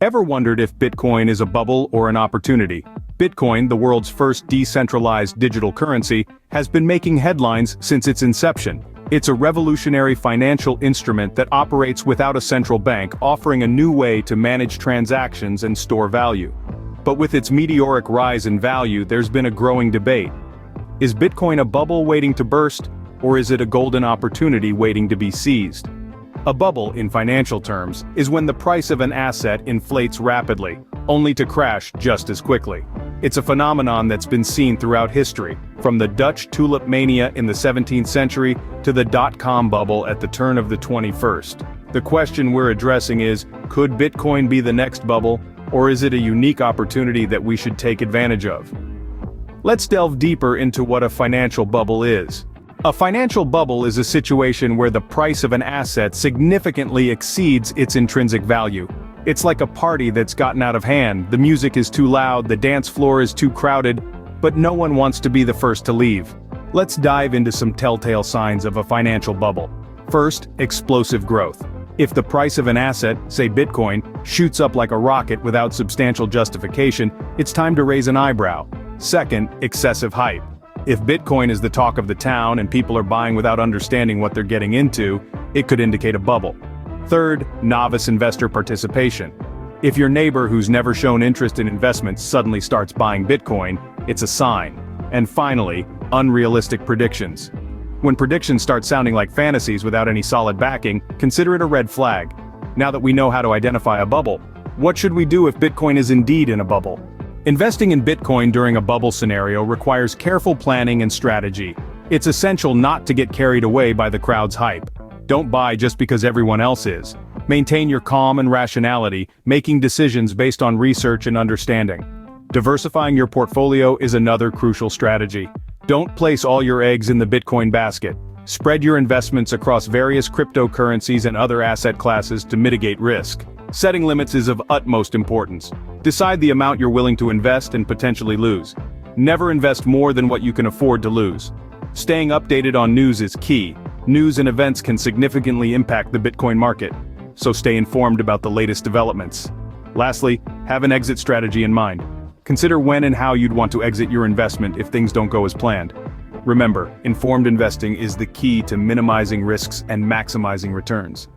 Ever wondered if Bitcoin is a bubble or an opportunity? Bitcoin, the world's first decentralized digital currency, has been making headlines since its inception. It's a revolutionary financial instrument that operates without a central bank, offering a new way to manage transactions and store value. But with its meteoric rise in value, there's been a growing debate. Is Bitcoin a bubble waiting to burst, or is it a golden opportunity waiting to be seized? A bubble, in financial terms, is when the price of an asset inflates rapidly, only to crash just as quickly. It's a phenomenon that's been seen throughout history, from the Dutch tulip mania in the 17th century to the dot-com bubble at the turn of the 21st. The question we're addressing is, could Bitcoin be the next bubble, or is it a unique opportunity that we should take advantage of? Let's delve deeper into what a financial bubble is. A financial bubble is a situation where the price of an asset significantly exceeds its intrinsic value. It's like a party that's gotten out of hand, the music is too loud, the dance floor is too crowded, but no one wants to be the first to leave. Let's dive into some telltale signs of a financial bubble. First, explosive growth. If the price of an asset, say Bitcoin, shoots up like a rocket without substantial justification, it's time to raise an eyebrow. Second, excessive hype. If Bitcoin is the talk of the town and people are buying without understanding what they're getting into, it could indicate a bubble. Third, novice investor participation. If your neighbor who's never shown interest in investments suddenly starts buying Bitcoin, it's a sign. And finally, unrealistic predictions. When predictions start sounding like fantasies without any solid backing, consider it a red flag. Now that we know how to identify a bubble, what should we do if Bitcoin is indeed in a bubble? Investing in Bitcoin during a bubble scenario requires careful planning and strategy. It's essential not to get carried away by the crowd's hype. Don't buy just because everyone else is. Maintain your calm and rationality, making decisions based on research and understanding. Diversifying your portfolio is another crucial strategy. Don't place all your eggs in the Bitcoin basket. Spread your investments across various cryptocurrencies and other asset classes to mitigate risk. Setting limits is of utmost importance. Decide the amount you're willing to invest and potentially lose. Never invest more than what you can afford to lose. Staying updated on news is key. News and events can significantly impact the Bitcoin market, so stay informed about the latest developments. Lastly, have an exit strategy in mind. Consider when and how you'd want to exit your investment if things don't go as planned. Remember, informed investing is the key to minimizing risks and maximizing returns.